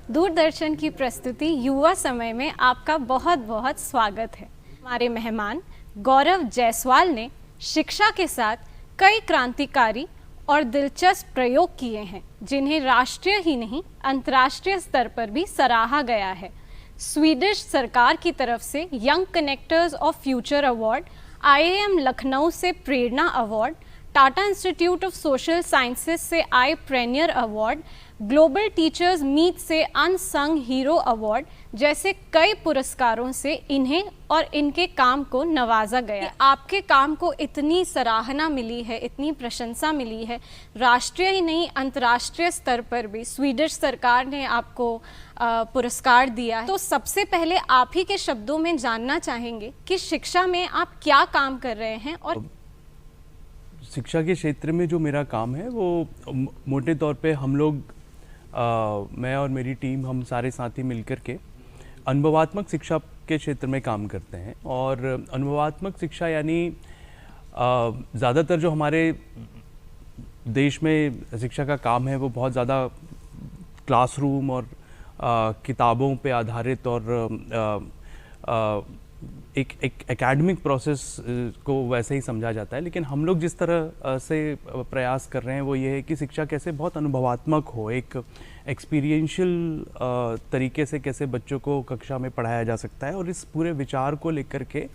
दूरदर्शन की प्रस्तुति युवा समय में आपका बहुत बहुत स्वागत है। हमारे मेहमान गौरव जायसवाल ने शिक्षा के साथ कई क्रांतिकारी और दिलचस्प प्रयोग किए हैं, जिन्हें राष्ट्रीय ही नहीं अंतर्राष्ट्रीय स्तर पर भी सराहा गया है। स्वीडिश सरकार की तरफ से young connectors of future award, IIM Lucknow से प्रेरणा award, Tata institute of social sciences से ipreneur award, global teachers meet से अनसंग हीरो अवार्ड जैसे कई पुरस्कारों से इन्हें और इनके काम को नवाजा गया। आपके काम को इतनी सराहना मिली है, इतनी प्रशंसा मिली है, राष्ट्रीय ही नहीं अंतर्राष्ट्रीय स्तर पर भी स्वीडिश सरकार ने आपको पुरस्कार दिया है। तो सबसे पहले आप ही के शब्दों में जानना चाहेंगे कि शिक्षा में आप क्या काम कर रहे हैं। और शिक्षा के क्षेत्र में जो मेरा काम है वो मोटे तौर पे हम लोग मैं और मेरी टीम, हम सारे साथी मिलकर के अनुभवात्मक शिक्षा के क्षेत्र में काम करते हैं। और अनुभवात्मक शिक्षा यानी ज़्यादातर जो हमारे देश में शिक्षा का काम है वो बहुत ज़्यादा क्लासरूम और किताबों पे आधारित और एक एकेडमिक प्रोसेस को वैसे ही समझा जाता है। लेकिन हम लोग जिस तरह से प्रयास कर रहे हैं वो ये है कि शिक्षा कैसे बहुत अनुभवात्मक हो, एक एक्सपीरियंशियल तरीके से कैसे बच्चों को कक्षा में पढ़ाया जा सकता है। और इस पूरे विचार को लेकर के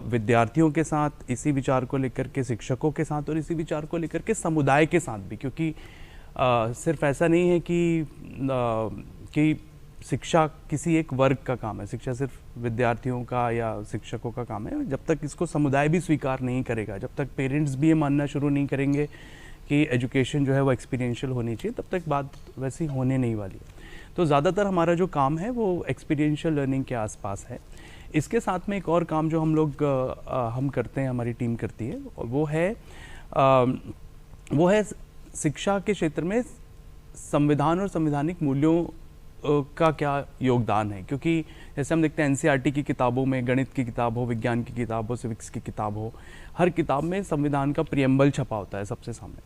विद्यार्थियों के साथ, इसी विचार को लेकर के शिक्षकों के साथ और इसी विचार को लेकर के समुदाय के साथ भी, क्योंकि सिर्फ ऐसा नहीं है कि शिक्षा किसी एक वर्ग का काम है, शिक्षा सिर्फ विद्यार्थियों का या शिक्षकों का काम है। जब तक इसको समुदाय भी स्वीकार नहीं करेगा, जब तक पेरेंट्स भी ये मानना शुरू नहीं करेंगे कि एजुकेशन जो है वो एक्सपीरियंशियल होनी चाहिए, तब तक बात वैसी होने नहीं वाली है। तो ज़्यादातर हमारा जो काम है वो एक्सपीरियंशियल लर्निंग के आसपास है। इसके साथ में एक और काम जो हम करते हैं, हमारी टीम करती है, वो है शिक्षा के क्षेत्र में संविधान और संवैधानिक मूल्यों का क्या योगदान है। क्योंकि जैसे हम देखते हैं NCERT की किताबों में, गणित की किताब हो, विज्ञान की किताब हो, सिविक्स की किताब हो, हर किताब में संविधान का प्रियम्बल छपा होता है सबसे सामने।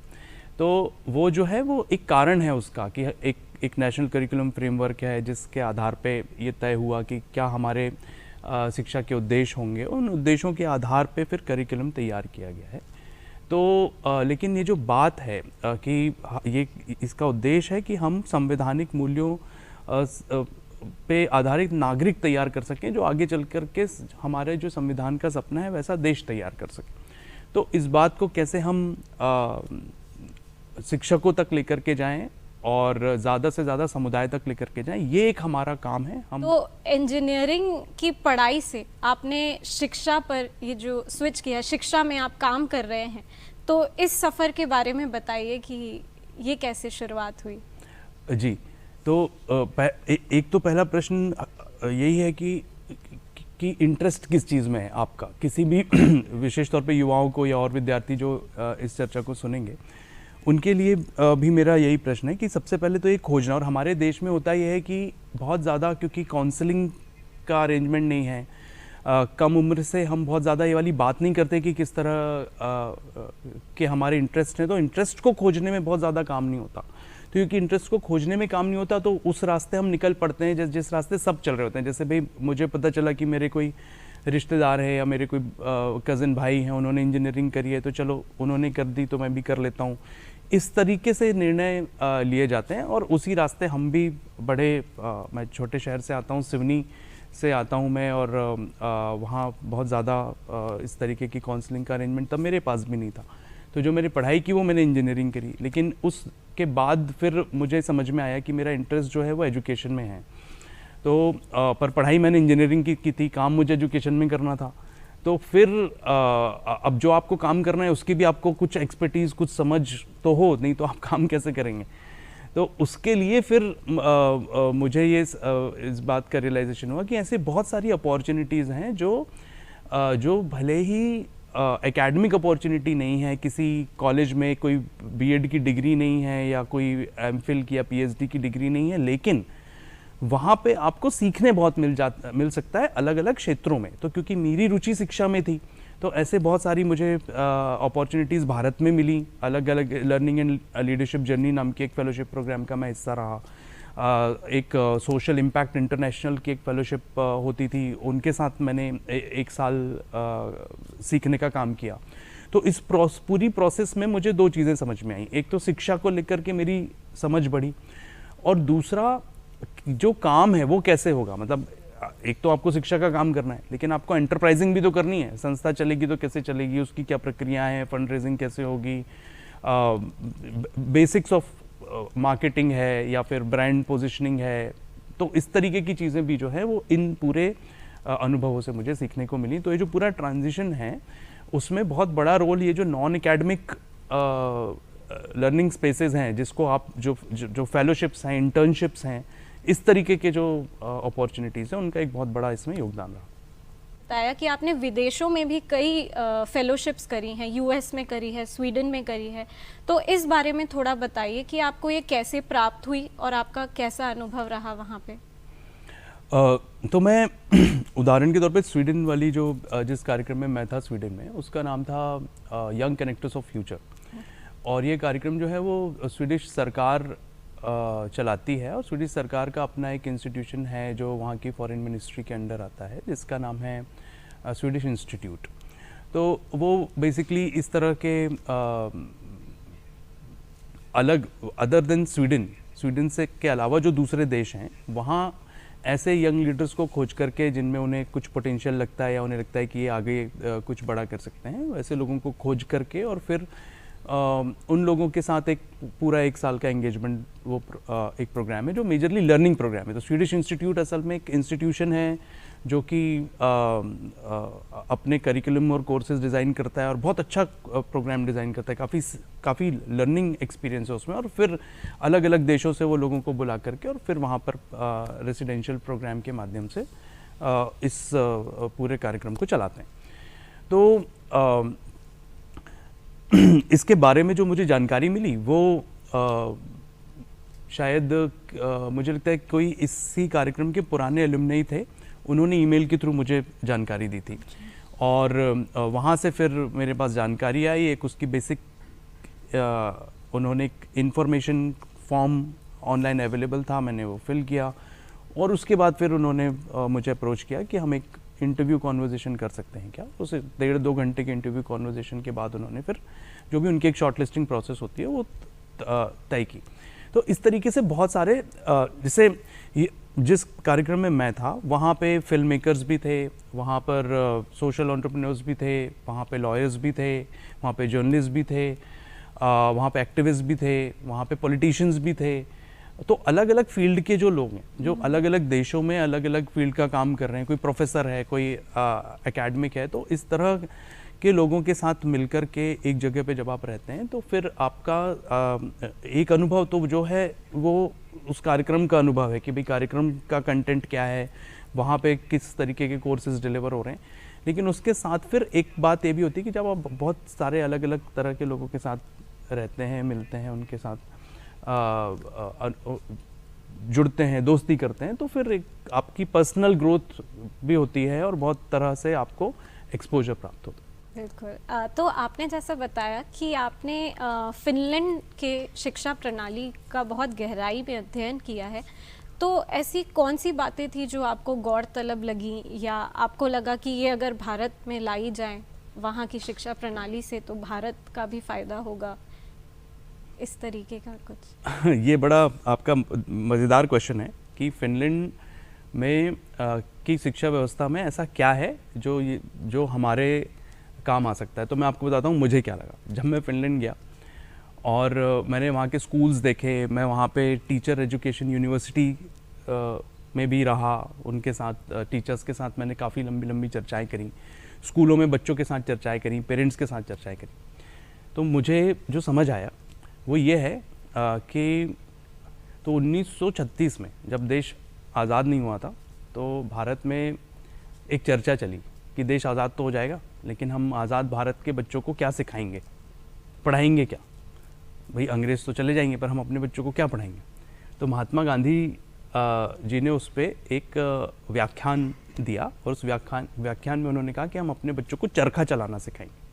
तो वो जो है वो एक कारण है उसका कि एक नेशनल करिकुलम फ्रेमवर्क है जिसके आधार पे ये तय हुआ कि क्या हमारे शिक्षा के उद्देश्य होंगे। उन उद्देश्यों के आधार पे फिर करिकुलम तैयार किया गया है। तो लेकिन ये जो बात है कि ये इसका उद्देश्य है कि हम संवैधानिक मूल्यों पे आधारित नागरिक तैयार कर सकें जो आगे चल कर के हमारे जो संविधान का सपना है वैसा देश तैयार कर सकें। तो इस बात को कैसे हम शिक्षकों तक लेकर के जाएं और ज़्यादा से ज़्यादा समुदाय तक लेकर के जाएं, ये एक हमारा काम है। हम तो इंजीनियरिंग की पढ़ाई से आपने शिक्षा पर ये जो स्विच किया, शिक्षा में आप काम कर रहे हैं, तो इस सफ़र के बारे में बताइए कि ये कैसे शुरुआत हुई। जी, तो एक तो पहला प्रश्न यही है कि इंटरेस्ट किस चीज़ में है आपका, किसी भी विशेष तौर पे युवाओं को या और विद्यार्थी जो इस चर्चा को सुनेंगे उनके लिए भी मेरा यही प्रश्न है कि सबसे पहले तो ये खोजना। और हमारे देश में होता यह है कि बहुत ज़्यादा, क्योंकि काउंसलिंग का अरेंजमेंट नहीं है, कम उम्र से हम बहुत ज़्यादा ये वाली बात नहीं करते कि किस तरह के हमारे इंटरेस्ट हैं। तो इंटरेस्ट को खोजने में बहुत ज़्यादा काम नहीं होता। तो क्योंकि इंटरेस्ट को खोजने में काम नहीं होता तो उस रास्ते हम निकल पड़ते हैं जिस रास्ते सब चल रहे होते हैं। जैसे भाई मुझे पता चला कि मेरे कोई रिश्तेदार है या मेरे कोई कज़न भाई हैं, उन्होंने इंजीनियरिंग करी है, तो चलो उन्होंने कर दी तो मैं भी कर लेता हूँ। इस तरीके से निर्णय लिए जाते हैं और उसी रास्ते हम भी बढ़े। मैं छोटे शहर से आता हूँ, सिवनी से आता हूँ मैं, और वहाँ बहुत ज़्यादा इस तरीके की काउंसलिंग का अरेंजमेंट तब मेरे पास भी नहीं था। तो जो मैंने पढ़ाई की वो मैंने इंजीनियरिंग करी, लेकिन उसके बाद फिर मुझे समझ में आया कि मेरा इंटरेस्ट जो है वो एजुकेशन में है। तो पर पढ़ाई मैंने इंजीनियरिंग की थी, काम मुझे एजुकेशन में करना था। तो फिर अब जो आपको काम करना है उसकी भी आपको कुछ एक्सपर्टीज़, कुछ समझ तो हो, नहीं तो आप काम कैसे करेंगे। तो उसके लिए फिर मुझे ये इस बात का रियलाइजेशन हुआ कि ऐसे बहुत सारी अपॉर्चुनिटीज़ हैं जो भले ही एकेडमिक अपॉर्चुनिटी नहीं है, किसी कॉलेज में कोई बीएड की डिग्री नहीं है या कोई एमफिल की या पीएचडी की डिग्री नहीं है, लेकिन वहाँ पे आपको सीखने बहुत मिल सकता है अलग अलग क्षेत्रों में। तो क्योंकि मेरी रुचि शिक्षा में थी तो ऐसे बहुत सारी मुझे अपॉर्चुनिटीज़ भारत में मिली। अलग अलग लर्निंग एंड लीडरशिप जर्नी नाम की एक फेलोशिप प्रोग्राम का मैं हिस्सा रहा। एक सोशल इम्पैक्ट इंटरनेशनल की एक फेलोशिप होती थी, उनके साथ मैंने एक साल सीखने का काम किया। तो इस पूरी प्रोसेस में मुझे दो चीज़ें समझ में आई। एक तो शिक्षा को लेकर के मेरी समझ बढ़ी, और दूसरा जो काम है वो कैसे होगा। मतलब एक तो आपको शिक्षा का काम करना है, लेकिन आपको एंटरप्राइजिंग भी तो करनी है। संस्था चलेगी तो कैसे चलेगी, उसकी क्या प्रक्रियाएं हैं, फंड रेजिंग कैसे होगी, बेसिक्स ऑफ मार्केटिंग है या फिर ब्रांड पोजिशनिंग है। तो इस तरीके की चीज़ें भी जो है वो इन पूरे अनुभवों से मुझे सीखने को मिली। तो ये जो पूरा ट्रांजिशन है उसमें बहुत बड़ा रोल ये जो नॉन एकेडमिक लर्निंग स्पेसेस हैं, जिसको आप जो फेलोशिप्स हैं, इंटर्नशिप्स हैं, इस तरीके के जो अपॉर्चुनिटीज़ हैं, उनका एक बहुत बड़ा इसमें योगदान रहा। बताया कि आपने विदेशों में भी कई फेलोशिप्स करी हैं, यूएस में करी है, स्वीडन में करी है। तो इस बारे में थोड़ा बताइए कि आपको ये कैसे प्राप्त हुई और आपका कैसा अनुभव रहा वहाँ पे। तो मैं उदाहरण के तौर पे स्वीडन वाली जो जिस कार्यक्रम में मैं था स्वीडन में, उसका नाम था यंग कनेक्टर्स ऑफ फ्यूचर। और ये कार्यक्रम जो है वो स्वीडिश सरकार चलाती है, और स्वीडिश सरकार का अपना एक इंस्टीट्यूशन है जो वहाँ की फॉरेन मिनिस्ट्री के अंडर आता है, जिसका नाम है स्वीडिश इंस्टीट्यूट। तो वो बेसिकली इस तरह के अलग अदर देन स्वीडन से के अलावा जो दूसरे देश हैं, वहाँ ऐसे यंग लीडर्स को खोज करके जिनमें उन्हें कुछ पोटेंशियल लगता है या उन्हें लगता है कि ये आगे कुछ बड़ा कर सकते हैं, वैसे लोगों को खोज करके और फिर उन लोगों के साथ एक पूरा 1 साल का एंगेजमेंट, वो एक प्रोग्राम है जो मेजरली लर्निंग प्रोग्राम है। तो स्वीडिश इंस्टीट्यूट असल में एक इंस्टीट्यूशन है जो कि अपने करिकुलम और कोर्सेज डिज़ाइन करता है और बहुत अच्छा प्रोग्राम डिज़ाइन करता है। काफ़ी लर्निंग एक्सपीरियंस है उसमें, और फिर अलग अलग देशों से वो लोगों को बुला करके और फिर वहाँ पर रेसिडेंशियल प्रोग्राम के माध्यम से इस पूरे कार्यक्रम को चलाते हैं। तो इसके बारे में जो मुझे जानकारी मिली वो शायद मुझे लगता है कोई इसी कार्यक्रम के पुराने एलुमनी थे, उन्होंने ईमेल के थ्रू मुझे जानकारी दी थी, और वहाँ से फिर मेरे पास जानकारी आई। एक उसकी बेसिक उन्होंने एक इन्फॉर्मेशन फॉर्म ऑनलाइन अवेलेबल था, मैंने वो फिल किया, और उसके बाद फिर उन्होंने मुझे अप्रोच किया कि हम एक इंटरव्यू कॉन्वर्जेशन कर सकते हैं क्या। उसे 1.5-2 घंटे के इंटरव्यू कॉन्वर्जेशन के बाद उन्होंने फिर जो भी उनकी एक शॉर्ट लिस्टिंग प्रोसेस होती है वो तय की। तो इस तरीके से बहुत सारे जैसे जिस कार्यक्रम में मैं था वहाँ पे फिल्म मेकर्स भी थे, वहाँ पर सोशल एंटरप्रेन्योर्स भी थे, वहाँ पे लॉयर्स भी थे, वहाँ पे जर्नलिस्ट भी थे, वहाँ पे एक्टिविस्ट भी थे, वहाँ पे पॉलिटिशियंस भी थे। तो अलग अलग फील्ड के जो लोग हैं, जो अलग अलग देशों में अलग अलग फील्ड का काम कर रहे हैं, कोई प्रोफेसर है, कोई एकेडमिक है, तो इस तरह के लोगों के साथ मिलकर के एक जगह पे जब आप रहते हैं तो फिर आपका एक अनुभव तो जो है वो उस कार्यक्रम का अनुभव है कि भाई कार्यक्रम का कंटेंट क्या है, वहाँ पे किस तरीके के कोर्सेज डिलीवर हो रहे हैं। लेकिन उसके साथ फिर एक बात ये भी होती है कि जब आप बहुत सारे अलग अलग तरह के लोगों के साथ रहते हैं, मिलते हैं, उनके साथ जुड़ते हैं, दोस्ती करते हैं, तो फिर एक आपकी पर्सनल ग्रोथ भी होती है और बहुत तरह से आपको एक्सपोजर प्राप्त होता है। बिल्कुल। तो आपने जैसा बताया कि आपने फिनलैंड के शिक्षा प्रणाली का बहुत गहराई में अध्ययन किया है, तो ऐसी कौन सी बातें थी जो आपको गौरतलब लगी या आपको लगा कि ये अगर भारत में लाई जाएं वहाँ की शिक्षा प्रणाली से तो भारत का भी फ़ायदा होगा, इस तरीके का कुछ? ये बड़ा आपका मज़ेदार क्वेश्चन है कि फिनलैंड में की शिक्षा व्यवस्था में ऐसा क्या है जो हमारे काम आ सकता है। तो मैं आपको बताता हूँ मुझे क्या लगा जब मैं फिनलैंड गया और मैंने वहाँ के स्कूल्स देखे। मैं वहाँ पे टीचर एजुकेशन यूनिवर्सिटी में भी रहा, उनके साथ टीचर्स के साथ मैंने काफ़ी लंबी लंबी चर्चाएं करी, स्कूलों में बच्चों के साथ चर्चाएं करी, पेरेंट्स के साथ चर्चाएं करी। तो मुझे जो समझ आया वो ये है कि तो 1936 में जब देश आज़ाद नहीं हुआ था तो भारत में एक चर्चा चली कि देश आज़ाद तो हो जाएगा लेकिन हम आज़ाद भारत के बच्चों को क्या सिखाएंगे, पढ़ाएंगे क्या। भाई अंग्रेज़ तो चले जाएंगे पर हम अपने बच्चों को क्या पढ़ाएंगे। तो महात्मा गांधी जी ने उस पर एक व्याख्यान दिया और उस व्याख्यान में उन्होंने कहा कि हम अपने बच्चों को चरखा चलाना सिखाएंगे।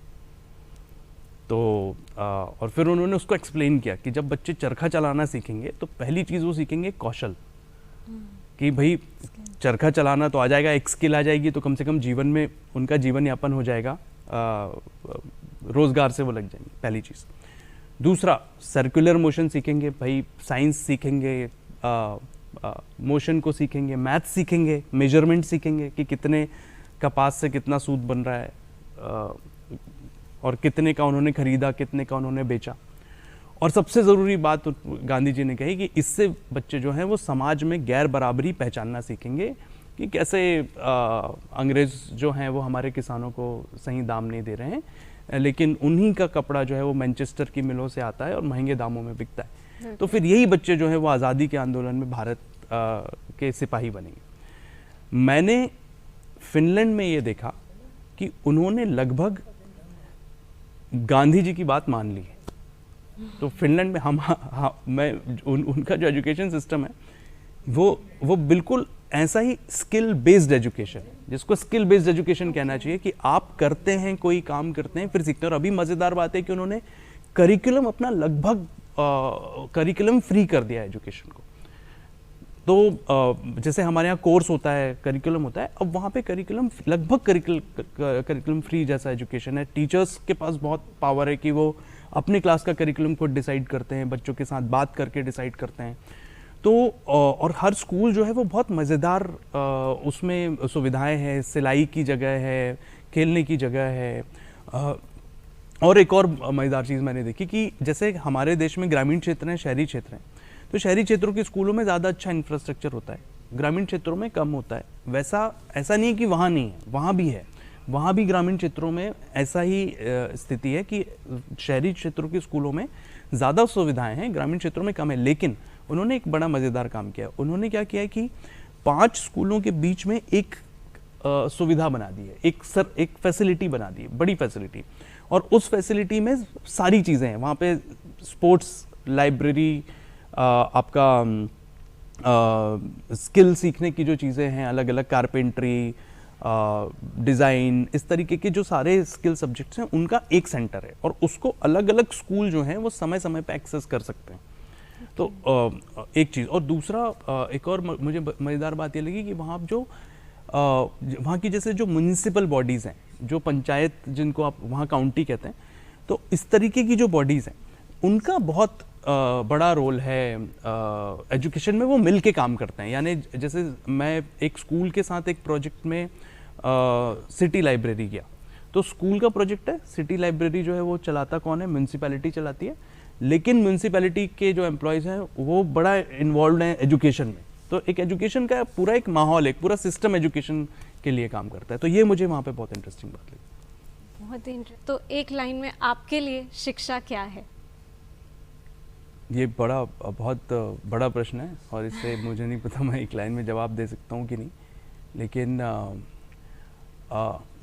तो और फिर उन्होंने उसको एक्सप्लेन किया कि जब बच्चे चरखा चलाना सीखेंगे तो पहली चीज़ वो सीखेंगे कौशल, कि भाई चरखा चलाना तो आ जाएगा, एक स्किल आ जाएगी तो कम से कम जीवन में उनका जीवन यापन हो जाएगा, रोजगार से वो लग जाएंगे, पहली चीज़। दूसरा, सर्कुलर मोशन सीखेंगे, भाई साइंस सीखेंगे, मोशन को सीखेंगे, मैथ सीखेंगे, मेजरमेंट सीखेंगे कि कितने कपास से कितना सूत बन रहा है, और कितने का उन्होंने खरीदा, कितने का उन्होंने बेचा। और सबसे ज़रूरी बात गांधी जी ने कही कि इससे बच्चे जो हैं वो समाज में गैर बराबरी पहचानना सीखेंगे, कि कैसे अंग्रेज़ जो हैं वो हमारे किसानों को सही दाम नहीं दे रहे हैं, लेकिन उन्हीं का कपड़ा जो है वो मैनचेस्टर की मिलों से आता है और महंगे दामों में बिकता है। तो फिर यही बच्चे जो हैं वो आज़ादी के आंदोलन में भारत के सिपाही बनेंगे। मैंने फिनलैंड में ये देखा कि उन्होंने लगभग गांधी जी की बात मान ली है। तो फिनलैंड में उनका जो एजुकेशन सिस्टम है वो बिल्कुल ऐसा ही स्किल बेस्ड एजुकेशन है, जिसको स्किल बेस्ड एजुकेशन कहना चाहिए, कि आप करते हैं, कोई काम करते हैं, फिर सीखते हैं। और अभी मज़ेदार बात है कि उन्होंने करिकुलम अपना लगभग करिकुलम फ्री कर दिया है एजुकेशन को। तो जैसे हमारे यहाँ कोर्स होता है, करिकुलम होता है, अब वहाँ पे करिकुलम लगभग करिकुलम फ्री जैसा एजुकेशन है। टीचर्स के पास बहुत पावर है कि वो अपने क्लास का करिकुलम खुद डिसाइड करते हैं, बच्चों के साथ बात करके डिसाइड करते हैं। तो और हर स्कूल जो है वो बहुत मज़ेदार उसमें सुविधाएं हैं, सिलाई की जगह है, खेलने की जगह है। और एक और मज़ेदार चीज़ मैंने देखी कि जैसे हमारे देश में ग्रामीण क्षेत्र हैं, शहरी क्षेत्र हैं, तो शहरी क्षेत्रों के स्कूलों में ज़्यादा अच्छा इंफ्रास्ट्रक्चर होता है, ग्रामीण क्षेत्रों में कम होता है। वैसा ऐसा नहीं है कि वहाँ नहीं है, वहाँ भी है, वहाँ भी ग्रामीण क्षेत्रों में ऐसा ही स्थिति है कि शहरी क्षेत्रों के स्कूलों में ज़्यादा सुविधाएं हैं, ग्रामीण क्षेत्रों में कम है। लेकिन उन्होंने एक बड़ा मज़ेदार काम किया। उन्होंने क्या किया कि 5 स्कूलों के बीच में एक सुविधा बना दी है, एक फैसिलिटी बना दी है, बड़ी फैसिलिटी। और उस फैसिलिटी में सारी चीज़ें हैं। वहाँ पे स्पोर्ट्स, लाइब्रेरी, आपका स्किल सीखने की जो चीज़ें हैं, अलग अलग कारपेंट्री, डिज़ाइन, इस तरीके के जो सारे स्किल सब्जेक्ट्स हैं उनका एक सेंटर है, और उसको अलग अलग स्कूल जो हैं वो समय समय पे एक्सेस कर सकते हैं। तो एक चीज़। और दूसरा, एक और मुझे मज़ेदार बात ये लगी कि वहाँ की जैसे जो म्युनिसिपल बॉडीज़ हैं, जो पंचायत जिनको आप वहाँ काउंटी कहते हैं, तो इस तरीके की जो बॉडीज़ हैं उनका बहुत बड़ा रोल है एजुकेशन में। वो मिल के काम करते हैं। यानी जैसे मैं एक स्कूल के साथ एक प्रोजेक्ट में सिटी लाइब्रेरी गया, तो स्कूल का प्रोजेक्ट है, सिटी लाइब्रेरी जो है वो चलाता कौन है? म्यूनसिपैलिटी चलाती है, लेकिन म्यूनसिपैलिटी के जो एम्प्लॉयज़ हैं वो बड़ा इन्वॉल्व हैं एजुकेशन में। तो एक एजुकेशन का पूरा एक माहौल, एक पूरा सिस्टम एजुकेशन के लिए काम करता है। तो ये मुझे वहाँ पे बहुत इंटरेस्टिंग बात लगी। बहुत इंटरेस्टिंग। तो एक लाइन में आपके लिए शिक्षा क्या है? ये बहुत बड़ा प्रश्न है, और इससे मुझे नहीं पता मैं एक लाइन में जवाब दे सकता हूँ कि नहीं। लेकिन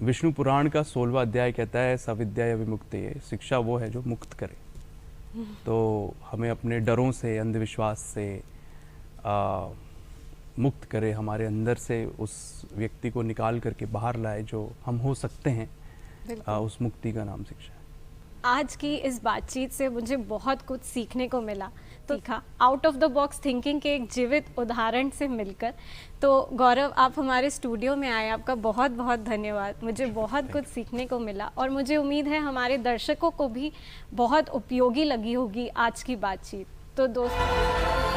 विष्णु पुराण का 16वां अध्याय कहता है, सविद्या विमुक्ते, शिक्षा वो है जो मुक्त करे। तो हमें अपने डरों से, अंधविश्वास से मुक्त करे, हमारे अंदर से उस व्यक्ति को निकाल करके बाहर लाए जो हम हो सकते हैं। उस मुक्ति का नाम शिक्षा है। आज की इस बातचीत से मुझे बहुत कुछ सीखने को मिला। तो out of the box thinking के एक जीवित उदाहरण से मिलकर। तो गौरव, आप हमारे स्टूडियो में आए, आपका बहुत बहुत धन्यवाद। मुझे बहुत कुछ सीखने को मिला, और मुझे उम्मीद है हमारे दर्शकों को भी बहुत उपयोगी लगी होगी आज की बातचीत। तो दोस्तों